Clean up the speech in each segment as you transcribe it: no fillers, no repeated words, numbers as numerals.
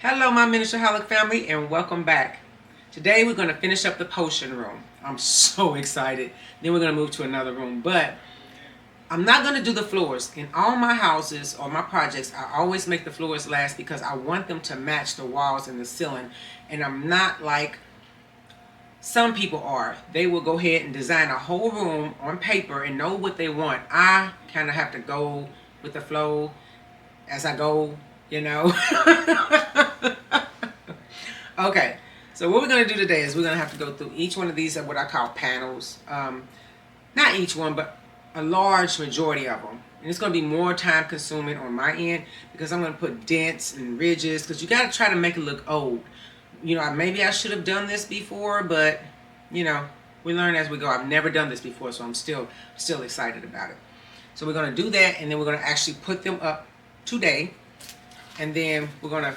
Hello, my Miniatureholic family, and welcome back. Today we're going to finish up the potion room. I'm so excited. Then we're going to move to another room, but I'm not going to do the floors. In all my houses or my projects, I always make the floors last because I want them to match the walls and the ceiling, and I'm not like some people are. They will go ahead and design a whole room on paper and know what they want. I kind of have to go with the flow as I go, you know. Okay, so what we're going to do today is we're going to have to go through each one of these, what I call panels. Not each one, but a large majority of them. And it's going to be more time consuming on my end because I'm going to put dents and ridges because you got to try to make it look old. You know, maybe I should have done this before, but, you know, we learn as we go. I've never done this before, so I'm still excited about it. So we're going to do that, and then we're going to actually put them up today. And then we're going to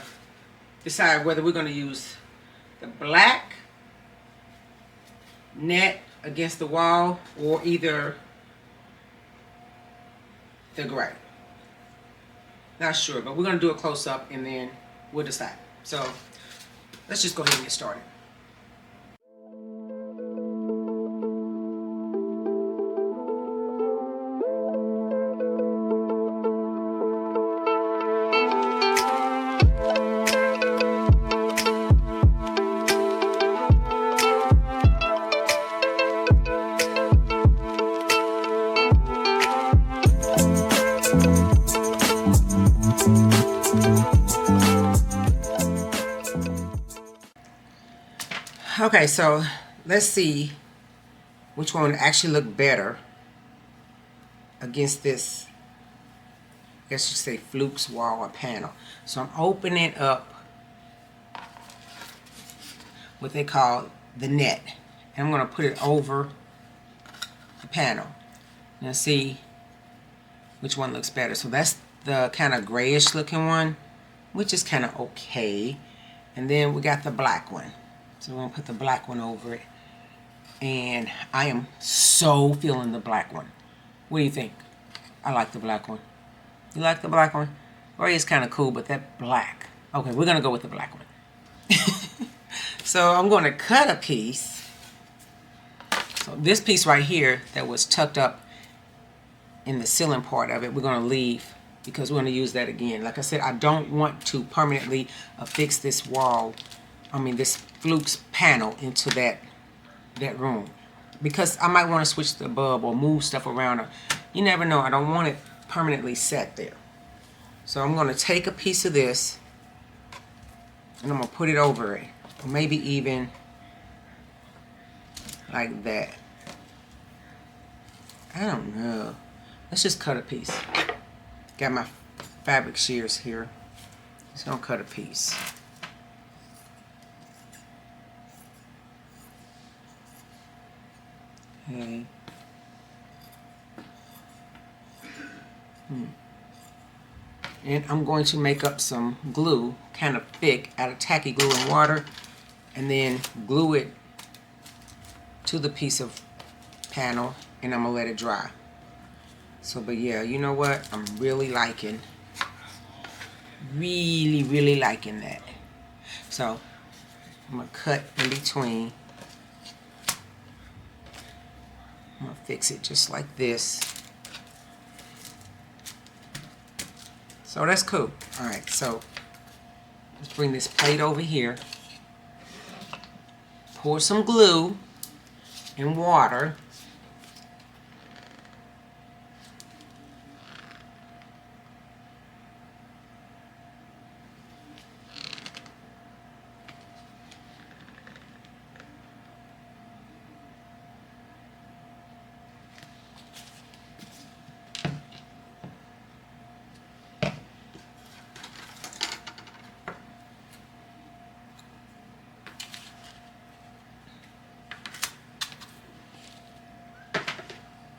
decide whether we're going to use the black net against the wall or either the gray. Not sure, but we're going to do a close-up and then we'll decide. So let's just go ahead and get started. Okay, so let's see which one would actually look better against this, I guess you say, Fluke's wall or panel. So I'm opening up what they call the net, and I'm going to put it over the panel and see which one looks better. So that's the kind of grayish looking one, which is kind of okay. And then we got the black one. So we're going to put the black one over it. And I am so feeling the black one. What do you think? I like the black one. You like the black one? Gray is kind of cool, but that black. Okay, we're going to go with the black one. So I'm going to cut a piece. So this piece right here that was tucked up in the ceiling part of it, we're going to leave because we're going to use that again. Like I said, I don't want to permanently affix this wall, this Fluke's panel into that room, because I might want to switch the bulb or move stuff around. You never know. I don't want it permanently set there. So I'm going to take a piece of this and I'm going to put it over it, or maybe even like that. I don't know. Let's just cut a piece. Got my fabric shears here. Just gonna cut a piece. Okay. And I'm going to make up some glue, kind of thick, out of tacky glue and water, and then glue it to the piece of panel, and I'm gonna let it dry. So, but yeah, you know what? I'm really liking that. So I'm gonna cut in between. I'm gonna fix it just like this. So that's cool. All right, so let's bring this plate over here. Pour some glue and water.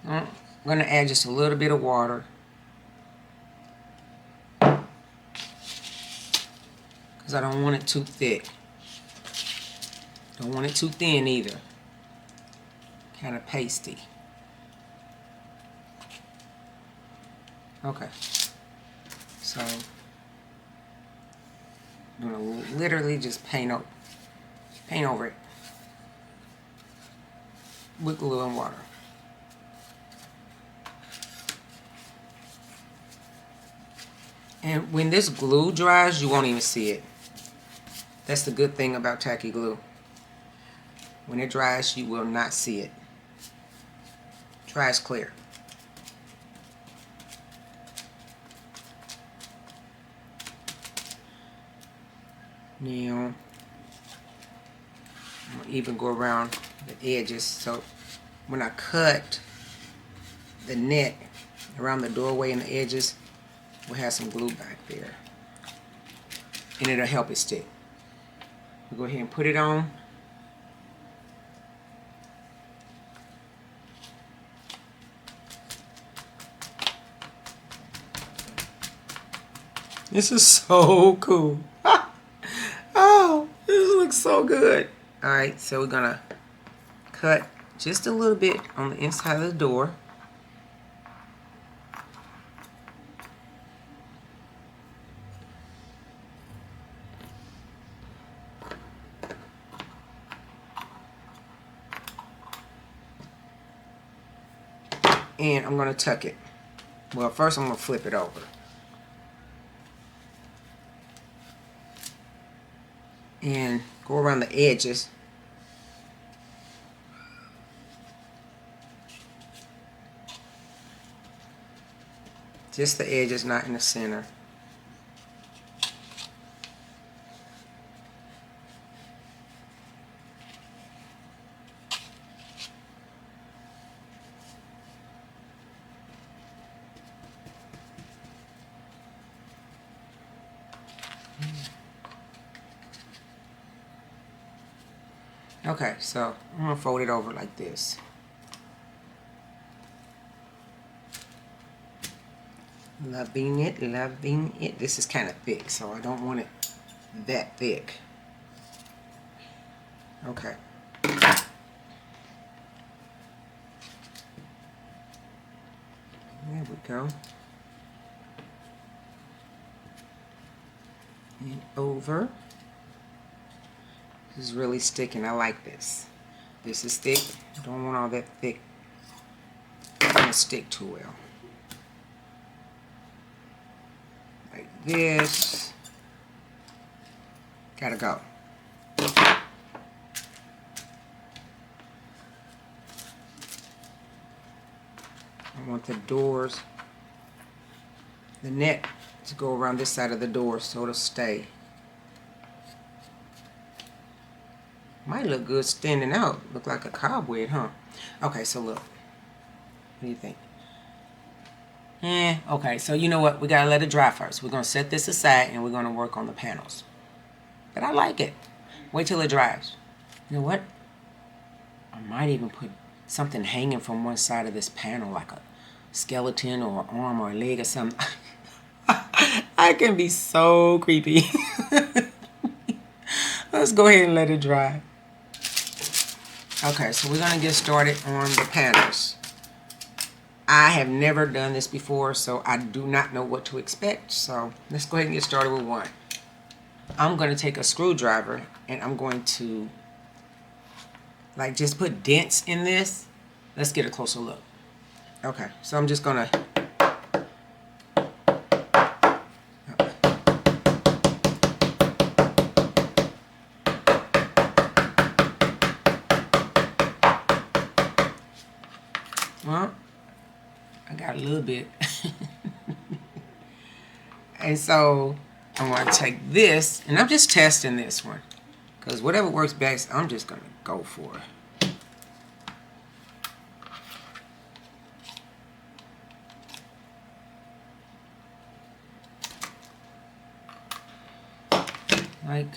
I'm going to add just a little bit of water. Because I don't want it too thick. Don't want it too thin either. Kind of pasty. Okay. So I'm going to literally just paint over it with glue and water. And when this glue dries, you won't even see it. That's the good thing about tacky glue. When it dries, you will not see it. Dries clear. Now, I'm going to even go around the edges, so when I cut the net around the doorway and the edges, we'll have some glue back there, and it'll help it stick. We'll go ahead and put it on. This is so cool. Oh, this looks so good. Alright, so we're gonna cut just a little bit on the inside of the door. And I'm gonna tuck it. Well, first I'm gonna flip it over. And go around the edges. Just the edges, not in the center. Okay, so I'm going to fold it over like this. Loving it, loving it. This is kind of thick, so I don't want it that thick. Okay. There we go. And over. This is really sticking. I like this. This is thick. Don't want all that thick. It doesn't stick too well. Like this. Gotta go. I want the doors, the net to go around this side of the door so it'll stay. Might look good standing out. Look like a cobweb, huh? Okay, so look. What do you think? Okay, so you know what? We gotta let it dry first. We're gonna set this aside and we're gonna work on the panels. But I like it. Wait till it dries. You know what? I might even put something hanging from one side of this panel, like a skeleton or an arm or a leg or something. I can be so creepy. Let's go ahead and let it dry. Okay, so we're going to get started on the panels. I have never done this before, so I do not know what to expect. So let's go ahead and get started with one. I'm going to take a screwdriver and I'm going to like just put dents in this. Let's get a closer look. Okay, so I'm just going to well, I got a little bit. And so I'm going to take this, and I'm just testing this one. Because whatever works best, I'm just going to go for it. Like,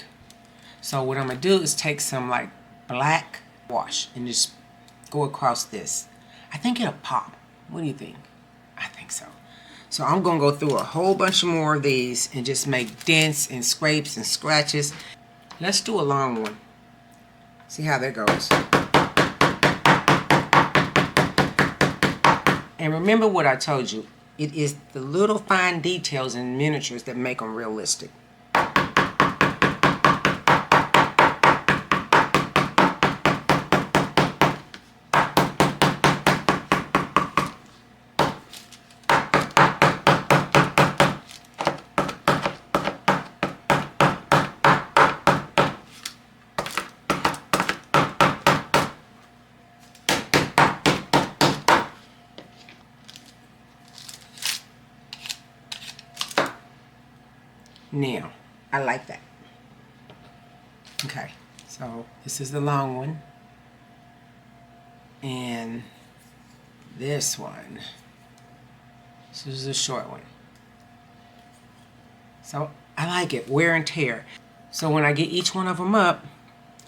so what I'm going to do is take some like black wash and just go across this. I think it'll pop. What do you think? I think so. So I'm going to go through a whole bunch more of these and just make dents and scrapes and scratches. Let's do a long one. See how that goes. And remember what I told you. It is the little fine details and miniatures that make them realistic. Now, I like that. Okay, so this is the long one. And this one, this is the short one. So I like it, wear and tear. So when I get each one of them up,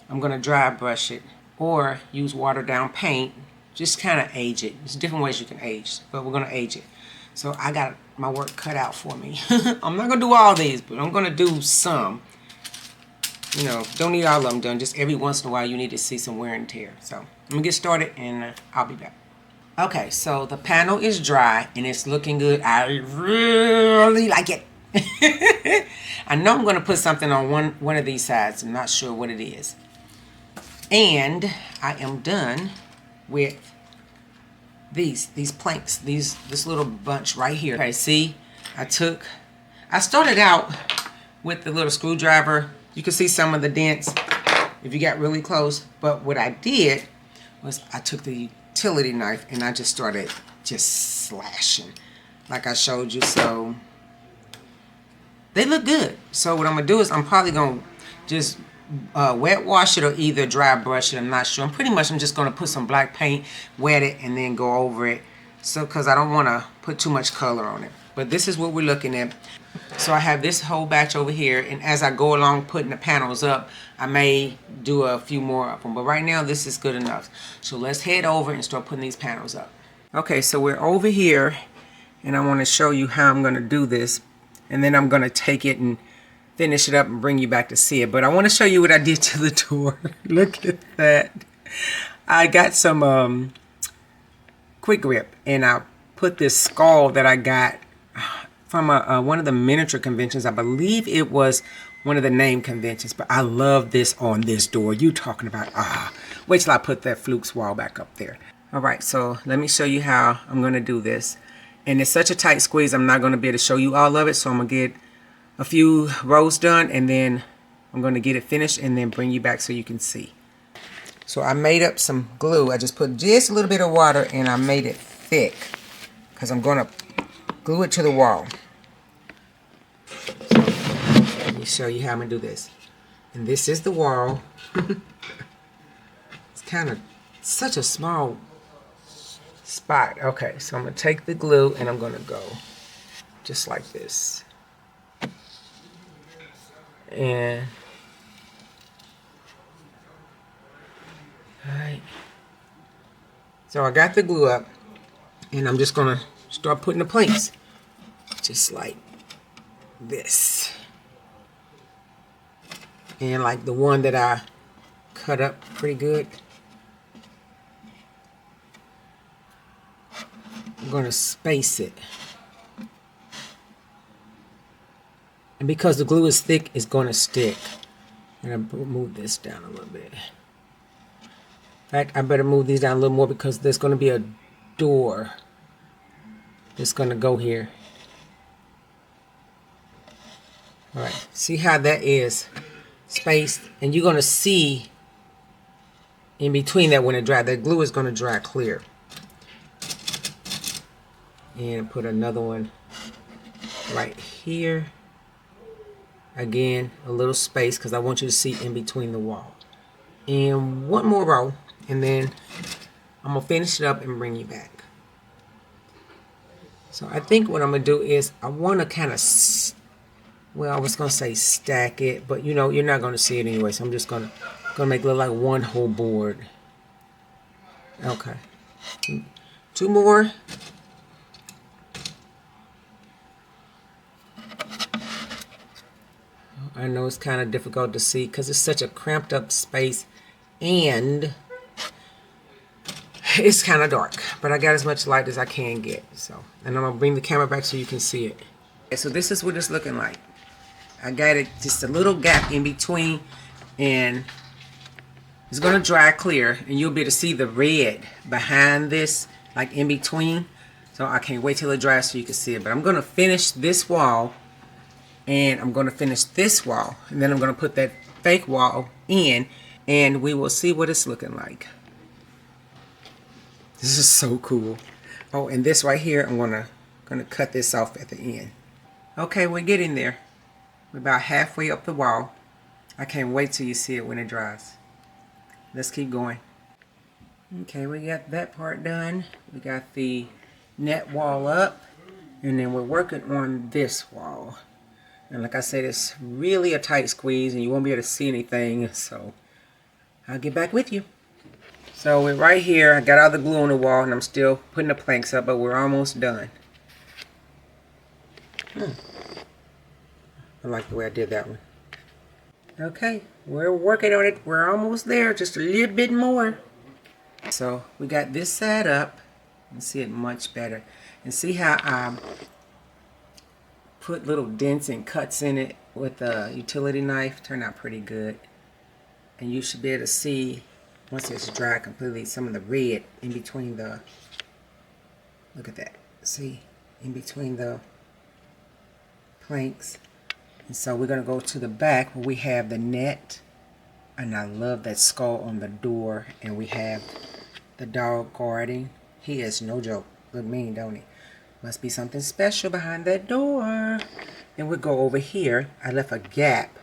I'm gonna dry brush it or use watered down paint. Just kind of age it. There's different ways you can age, but we're gonna age it. So I got my work cut out for me. I'm not gonna do all these, but I'm gonna do some. You know, don't need all of them done. Just every once in a while you need to see some wear and tear. So I'm gonna get started and I'll be back. Okay, so the panel is dry and it's looking good. I really like it. I know I'm gonna put something on one of these sides. I'm not sure what it is. And I am done with these planks, this little bunch right here. Okay, see, I started out with the little screwdriver. You can see some of the dents if you got really close, but what I did was I took the utility knife and I just started slashing like I showed you. So they look good. So what I'm gonna do is I'm probably gonna just wet wash it or either dry brush it. I'm not sure. I'm just gonna put some black paint, wet it, and then go over it. So because I don't want to put too much color on it. But this is what we're looking at. So I have this whole batch over here, and as I go along putting the panels up, I may do a few more of them. But right now this is good enough. So let's head over and start putting these panels up. Okay, so we're over here, and I want to show you how I'm going to do this, and then I'm going to take it and finish it up and bring you back to see it. But I want to show you what I did to the door. Look at that. I got some quick grip, and I put this skull that I got from one of the miniature conventions. I believe it was one of the name conventions, but I love this on this door. You talking about, wait till I put that Flukes wall back up there. All right, so let me show you how I'm going to do this. And it's such a tight squeeze, I'm not going to be able to show you all of it, so I'm going to get a few rows done, and then I'm going to get it finished and then bring you back so you can see. So I made up some glue. I just put just a little bit of water and I made it thick because I'm going to glue it to the wall. So let me show you how I'm going to do this. And this is the wall. It's kind of such a small spot. Okay, so I'm going to take the glue and I'm going to go just like this. And alright, so I got the glue up and I'm just gonna start putting the planks just like this, and like the one that I cut up pretty good, I'm gonna space it. And because the glue is thick, it's going to stick. And I move this down a little bit. In fact, I better move these down a little more because there's going to be a door that's going to go here. All right, see how that is spaced? And you're going to see in between that when it dries, that glue is going to dry clear. And put another one right here. Again, a little space because I want you to see in between the wall. And one more row, and then I'm going to finish it up and bring you back. So I think what I'm going to do is I want to kind of, well, I was going to say stack it, but you know, you're not going to see it anyway, so I'm just going to make it look like one whole board. Okay. 2 more. I know it's kind of difficult to see because it's such a cramped up space and it's kind of dark, but I got as much light as I can get. So, and I'm gonna bring the camera back so you can see it. Okay, so this is what it's looking like. I got it just a little gap in between, and it's gonna dry clear, and you'll be able to see the red behind this, like in between. So I can't wait till it dries so you can see it. But I'm gonna finish this wall. And I'm going to finish this wall, and then I'm going to put that fake wall in, and we will see what it's looking like. This is so cool. Oh, and this right here, I'm gonna cut this off at the end. Okay, we're getting there. We're about halfway up the wall. I can't wait till you see it when it dries. Let's keep going. Okay, we got that part done. We got the net wall up, and then we're working on this wall. And like I said, it's really a tight squeeze and you won't be able to see anything, so I'll get back with you. So we're right here. I got all the glue on the wall and I'm still putting the planks up, but we're almost done. I like the way I did that one. Okay, we're working on it. We're almost there, just a little bit more. So we got this side up. You can see it much better. And see how I put little dents and cuts in it with a utility knife. Turned out pretty good. And you should be able to see, once it's dry completely, some of the red in between the, look at that. See, in between the planks. And so we're going to go to the back where we have the net. And I love that skull on the door. And we have the dog guarding. He is no joke. Look mean, don't he? Must be something special behind that door. Then we'll go over here. I left a gap.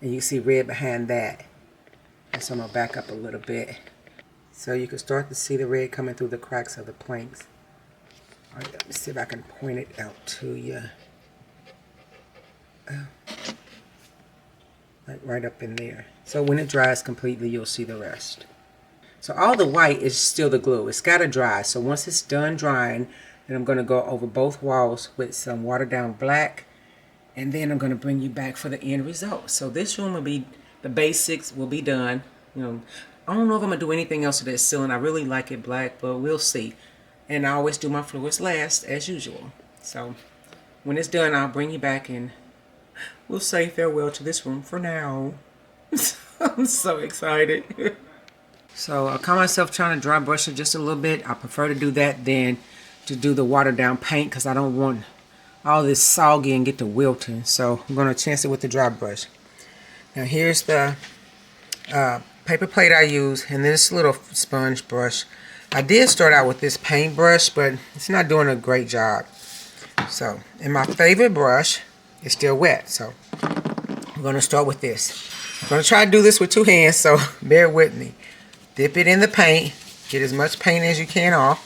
And you see red behind that. And so I'm going to back up a little bit. So you can start to see the red coming through the cracks of the planks. All right, let me see if I can point it out to you. Like right up in there. So when it dries completely, you'll see the rest. So all the white is still the glue. It's got to dry. So once it's done drying, then I'm going to go over both walls with some watered down black. And then I'm going to bring you back for the end result. So this room will be, the basics will be done. You know, I don't know if I'm going to do anything else to that ceiling. I really like it black, but we'll see. And I always do my floors last, as usual. So when it's done, I'll bring you back and we'll say farewell to this room for now. I'm so excited. So I caught myself trying to dry brush it just a little bit. I prefer to do that than to do the watered down paint because I don't want all this soggy and get to wilting. So I'm going to chance it with the dry brush. Now here's the paper plate I use and this little sponge brush. I did start out with this paint brush, but it's not doing a great job. So, and my favorite brush is still wet. So I'm going to start with this. I'm going to try to do this with two hands, so bear with me. Dip it in the paint. Get as much paint as you can off.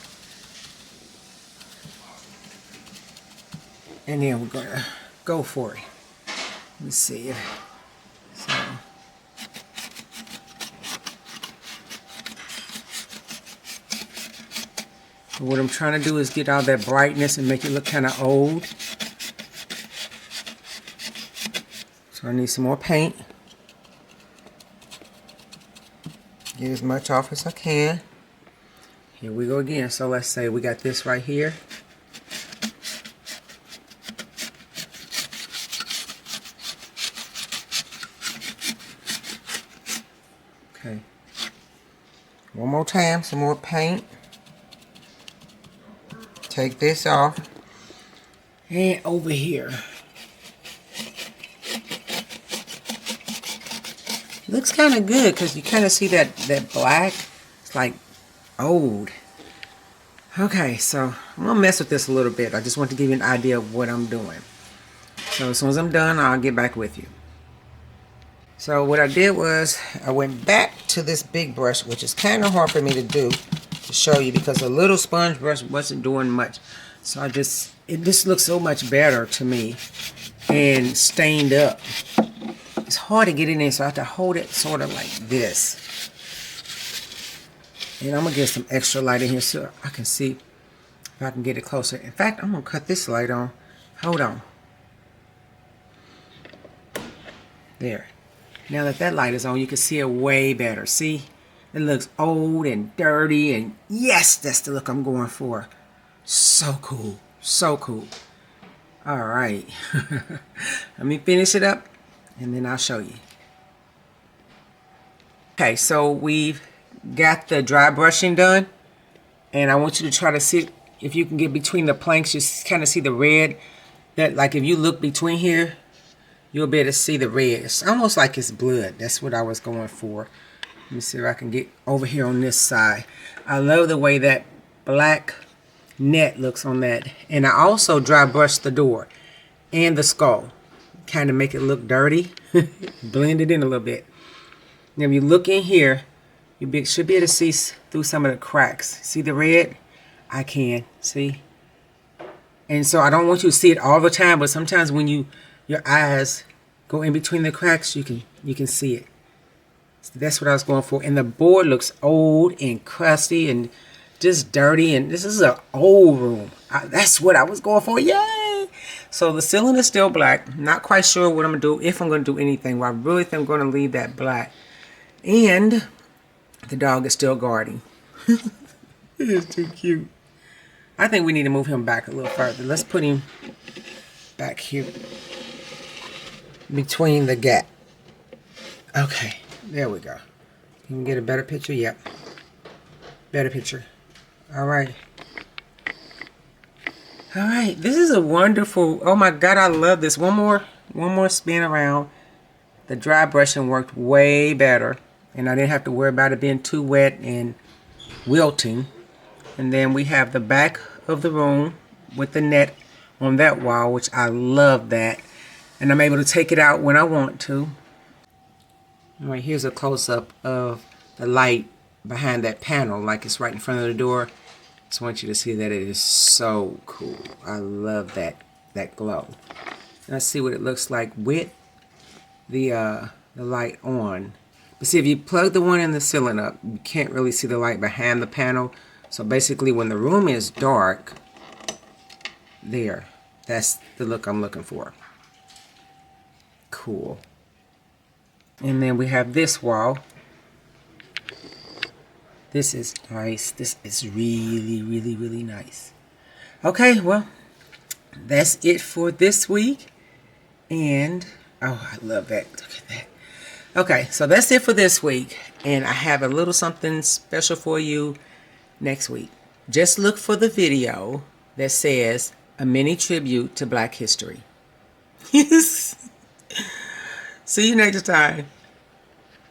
And then we're going to go for it. Let me see it. So, what I'm trying to do is get all that brightness and make it look kind of old. So I need some more paint. Get as much off as I can. Here we go again. So let's say we got this right here. Okay. One more time, some more paint. Take this off. And over here. Looks kind of good because you kind of see that black. It's like old. Okay, so I'm going to mess with this a little bit. I just want to give you an idea of what I'm doing. So as soon as I'm done, I'll get back with you. So what I did was I went back to this big brush, which is kind of hard for me to do to show you because the little sponge brush wasn't doing much. So it just looks so much better to me and stained up. It's hard to get in there, so I have to hold it sort of like this. And I'm going to get some extra light in here so I can see if I can get it closer. In fact, I'm going to cut this light on. Hold on. There. Now that that light is on, you can see it way better. See? It looks old and dirty, and yes, that's the look I'm going for. So cool. So cool. All right. Let me finish it up. And then I'll show you. Okay, so we've got the dry brushing done. And I want you to try to see if you can get between the planks. Just kind of see the red. That, like if you look between here, you'll be able to see the red. It's almost like it's blood. That's what I was going for. Let me see if I can get over here on this side. I love the way that black net looks on that. And I also dry brushed the door. and the skull. Kind of make it look dirty. Blend it in a little bit. Now if you look in here, you should be able to see through some of the cracks. See the red? I can. See? And so I don't want you to see it all the time, but sometimes when your eyes go in between the cracks, you can see it. So that's what I was going for. And the board looks old and crusty and just dirty. And this is an old room. That's what I was going for. Yay! So the ceiling is still black. Not quite sure what I'm going to do, if I'm going to do anything. Well, I really think I'm going to leave that black. And the dog is still guarding. It is too cute. I think we need to move him back a little further. Let's put him back here between the gap. Okay, there we go. You can get a better picture? Yep. Better picture. All right. All right, this is a wonderful, oh my God, I love this. One more spin around. The dry brushing worked way better, and I didn't have to worry about it being too wet and wilting. And then we have the back of the room with the net on that wall, which I love that. And I'm able to take it out when I want to. All right, here's a close-up of the light behind that panel, like it's right in front of the door. Just want you to see that it is so cool. I love that glow. Let's see what it looks like with the light on. But see, if you plug the one in the ceiling up, you can't really see the light behind the panel. So basically, when the room is dark, there, that's the look I'm looking for. Cool. And then we have this wall. This is nice. This is really, really, really nice. Okay, well, that's it for this week. And, oh, I love that. Look at that. Okay, so that's it for this week. And I have a little something special for you next week. Just look for the video that says a mini tribute to Black History. See you next time.